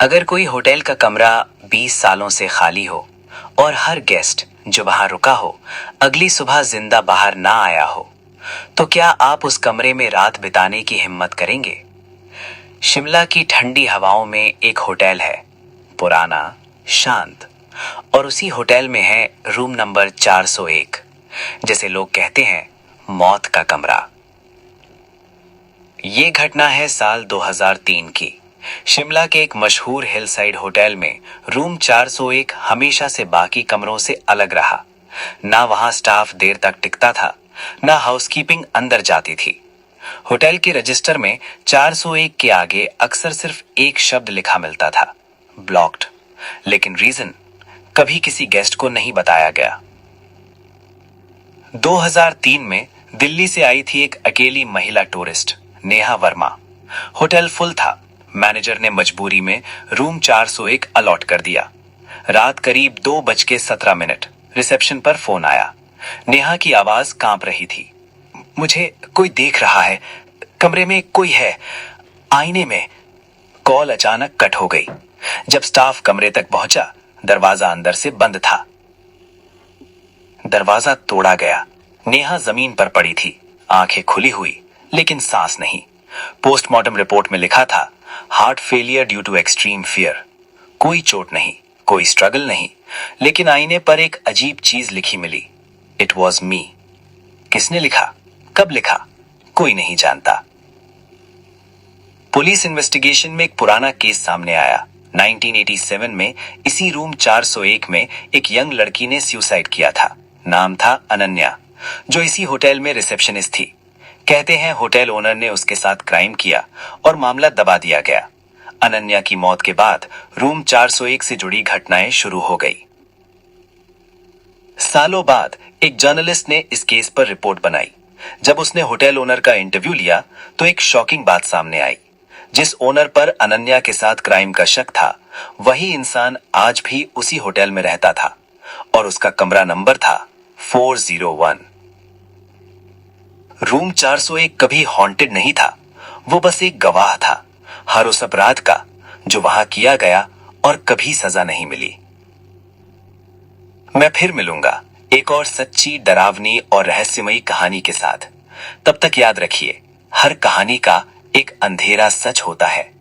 अगर कोई होटल का कमरा 20 सालों से खाली हो और हर गेस्ट जो वहां रुका हो अगली सुबह जिंदा बाहर ना आया हो, तो क्या आप उस कमरे में रात बिताने की हिम्मत करेंगे? शिमला की ठंडी हवाओं में एक होटल है, पुराना, शांत, और उसी होटल में है रूम नंबर 401, जैसे लोग कहते हैं मौत का कमरा। ये घटना है साल 2003 की। शिमला के एक मशहूर हिल साइड होटल में रूम 401 हमेशा से बाकी कमरों से अलग रहा। ना वहां स्टाफ देर तक टिकता था, ना हाउसकीपिंग अंदर जाती थी। होटल के रजिस्टर में 401 के आगे अक्सर सिर्फ एक शब्द लिखा मिलता था, ब्लॉक्ड। लेकिन रीजन कभी किसी गेस्ट को नहीं बताया गया। 2003 में दिल्ली से आई थी एक अकेली महिला tourist, Neha Verma. Hotel full था। मैनेजर ने मजबूरी में रूम 401 अलॉट कर दिया। रात करीब 2:17 रिसेप्शन पर फोन आया। नेहा की आवाज कांप रही थी। मुझे कोई देख रहा है, कमरे में कोई है, आईने में। कॉल अचानक कट हो गई। जब स्टाफ कमरे तक पहुंचा, दरवाजा अंदर से बंद था। दरवाजा तोड़ा गया। नेहा जमीन पर पड़ी थी, आंखें खुली हुई, लेकिन सांस नहीं। पोस्टमार्टम रिपोर्ट में लिखा था, heart failure due to extreme fear. कोई चोट नहीं, कोई स्ट्रगल नहीं, लेकिन आईने पर एक अजीब चीज लिखी मिली, इट वॉज मी। किसने लिखा, कब लिखा, कोई नहीं जानता। पुलिस इन्वेस्टिगेशन में एक पुराना केस सामने आया। 1987 में इसी रूम 401 में एक यंग लड़की ने सुसाइड किया था। नाम था अनन्या, जो इसी होटल में रिसेप्शनिस्ट थी। कहते हैं होटल ओनर ने उसके साथ क्राइम किया और मामला दबा दिया गया। अनन्या की मौत के बाद रूम 401 से जुड़ी घटनाएं शुरू हो गई। सालों बाद एक जर्नलिस्ट ने इस केस पर रिपोर्ट बनाई। जब उसने होटल ओनर का इंटरव्यू लिया तो एक शॉकिंग बात सामने आई। जिस ओनर पर अनन्या के साथ क्राइम का शक था, वही इंसान आज भी उसी होटल में रहता था और उसका कमरा नंबर था 401। रूम 401 कभी हॉन्टेड नहीं था, वो बस एक गवाह था हर उस अपराध का जो वहां किया गया और कभी सजा नहीं मिली। मैं फिर मिलूंगा एक और सच्ची, डरावनी और रहस्यमयी कहानी के साथ। तब तक याद रखिए, हर कहानी का एक अंधेरा सच होता है।